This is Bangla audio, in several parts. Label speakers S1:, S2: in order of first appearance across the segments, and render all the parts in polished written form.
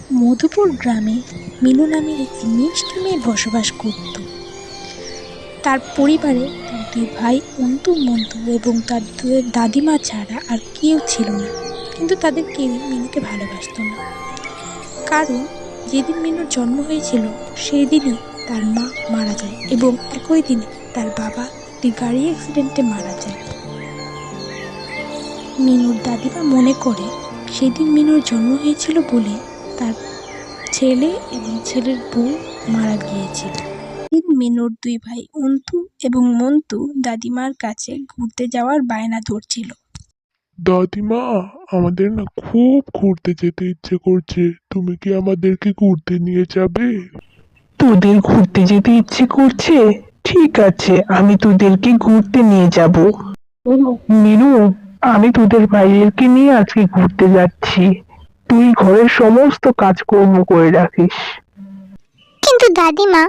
S1: মধুপুর গ্রামে মিনু নামের একটি মিষ্টি মেয়ে বসবাস করত। তার পরিবারে তার দুই ভাই অন্তু মন্তু এবং তার দাদিমা ছাড়া আর কেউ ছিল না। কিন্তু তাদের কেউই মিনুকে ভালোবাসতো না, কারণ যেদিন মিনুর জন্ম হয়েছিল সেই দিনই তার মা মারা যায় এবং একই দিনে তার বাবা একটি গাড়ি অ্যাক্সিডেন্টে মারা যায়। মিনুর দাদিমা মনে করে সেদিন মিনুর জন্ম হয়েছিল বলে তার ছেলে এবং ছেলের বউ মারা গিয়েছিল। মিনুর দুই ভাই অন্তু এবং মন্তু দাদিমার কাছে ঘুরতে যাওয়ার বায়না ধরছিল।
S2: দাদিমা, আমাদের না খুব ঘুরতে যেতে ইচ্ছে করছে, তুমি কি আমাদেরকে ঘুরতে নিয়ে যাবে?
S3: তোদের ঘুরতে যেতে ইচ্ছে করছে? ঠিক আছে, আমি তোদেরকে ঘুরতে নিয়ে যাব। মিনু, আমি তোদের ভাইদেরকে নিয়ে আজকে ঘুরতে যাচ্ছি। তুই ঘরের সমস্ত কাজকর্ম করে রাখিস।
S4: কিন্তু দাদিমা,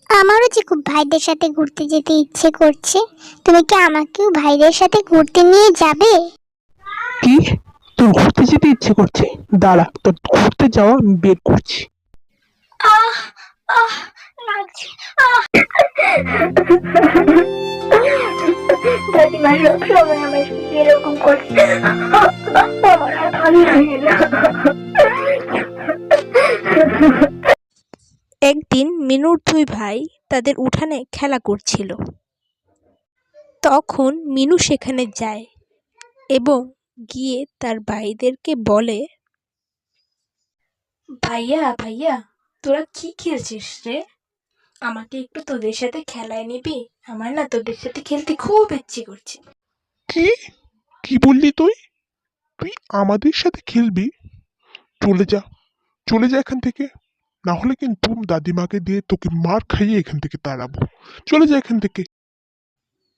S4: আমারও যে খুব ভাইদের সাথে ঘুরতে যেতে ইচ্ছে করছে। তুমি কি আমাকেও ভাইদের সাথে ঘুরতে নিয়ে যাবে?
S3: কি, তোর ঘুরতে যেতে ইচ্ছে করছে? দাঁড়া, তোর ঘুরতে যাওয়া আমি বের করছি।
S4: আহ আহ লাগছে। দাদিমা সব সময় আমার সাথে এরকম করছে, আমার আর ভালো লাগে না।
S1: একদিন মিনুর দুই ভাই তাদের উঠানে খেলা করছিল। তখন মিনু সেখানে যায় এবং গিয়ে তার ভাইদেরকে বলে, ভাইয়া ভাইয়া, তোরা কি খেলছিস রে? আমাকে একটু তোদের সাথে খেলায় নিবি? আমার না তোদের সাথে খেলতে খুব ইচ্ছে করছে।
S2: কি কি বললি তুই? তুই আমাদের সাথে খেলবি? চলে যা, চলে যা এখান থেকে, না হলে কিন্তু দাদিমাকে দিয়ে তোকে মার খাইয়ে এখান থেকে তাড়াবো। চলে যা এখান থেকে।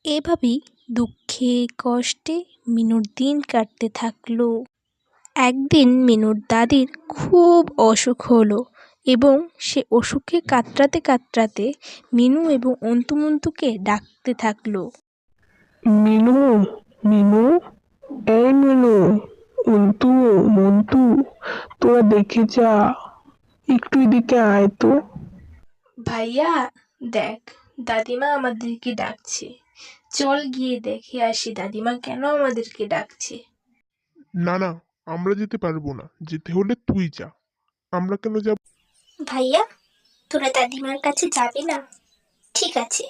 S1: এভাবেই দুঃখে কষ্টে মিনুর দিন কাটতে থাকলো। একদিন মিনুর দাদির খুব অসুখ হলো এবং সে অসুখে কাতরাতে কাতরাতে মিনু এবং অন্তুমন্তুকে ডাকতে থাকলো।
S3: মিনু, মিনু, এই মিনু, অন্তু, মন্তু, তোরা দেখে যা, একটু এদিকে আয় তো।
S1: ভাইয়া দেখ, দাদিমা আমাদেরকে ডাকছে, চল গিয়ে দেখে আসি দাদিমা কেন আমাদেরকে ডাকছে।
S2: না না, আমরা যেতে পারবো না, যেতে হলে তুই যা। আমরা কেন যাব?
S4: ভাইয়া, তোরা দাদিমার কাছে যাবি না? ঠিক আছে,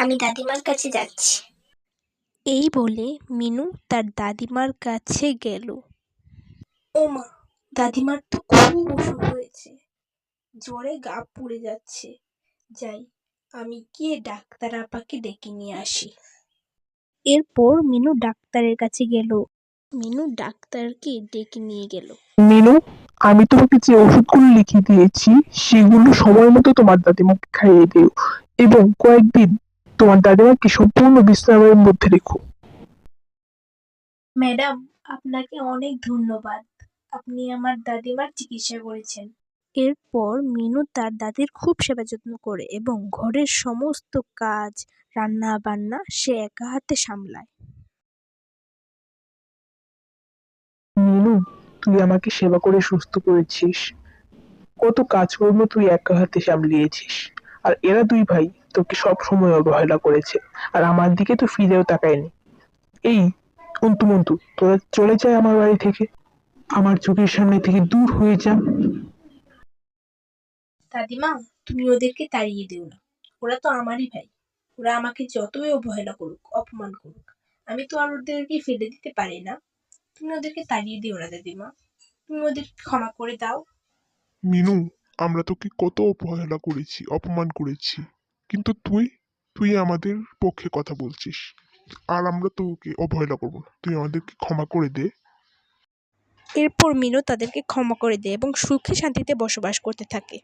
S4: আমি দাদিমার কাছে যাচ্ছি।
S1: এই বলে মিনু তার দাদিমার কাছে গেল। ও মা, দাদিমার তো খুব অসুখ হয়েছে, জ্বরে গা পুড়ে যাচ্ছে। যাই, আমি গিয়ে ডাক্তার আপাকে ডেকে নিয়ে আসি। এরপর মিনু ডাক্তারের কাছে গেল। মিনু ডাক্তারকে ডেকে নিয়ে গেল।
S3: মিনু, আমি তোমাকে যে ওষুধগুলো লিখে দিয়েছি সেগুলো সময় মতো তোমার দাদিমাকে খাইয়ে দিও এবং কয়েকদিন তোমার দাদিমাকে সম্পূর্ণ বিশ্রামের মধ্যে রেখো।
S1: ম্যাডাম, আপনাকে অনেক ধন্যবাদ, আপনি আমার দাদিমার চিকিৎসা করেছেন। এরপর মিনু তার দাদির খুব সেবা যত্ন করে এবং ঘরের সমস্ত কাজ, রান্না বান্না সে একা হাতে সামলায়।
S3: মিনু, তুই আমাকে সেবা করে সুস্থ করেছিস, কত কাজকর্ম তুই একা হাতে সামলিয়েছিস। আর এরা দুই ভাই তোকে সব সময় অবহেলা করেছে, আর আমার দিকে তো ফিরেও তাকায়নি। এই অন্তু মন্তু, তোরা চলে যায় আমার বাড়ি থেকে, আমার চোখের সামনে থেকে দূর হয়ে যা।
S1: দাদিমা, তুমি ওদেরকে তাড়িয়ে দিও না, ওরা তো আমারই ভাই। ওরা আমাকে যতই অবহেলা করুক, অপমান করুক, আমি তো আর ওদেরকে ফেলে দিতে পারি না। তুমি ওদেরকে তাড়িয়ে দিও না দাদিমা, তুমি ওদেরকে ক্ষমা করে দাও।
S2: মিনু, আমরা তোকে কত অবহেলা করেছি, অপমান করেছি, কিন্তু তুই তুই আমাদের পক্ষে কথা বলছিস, আর আমরা তোকে অবহেলা করবো না। তুই আমাদেরকে ক্ষমা করে দে।
S1: এরপর মিনু তাদেরকে ক্ষমা করে দেয় এবং সুখে শান্তিতে বসবাস করতে থাকে।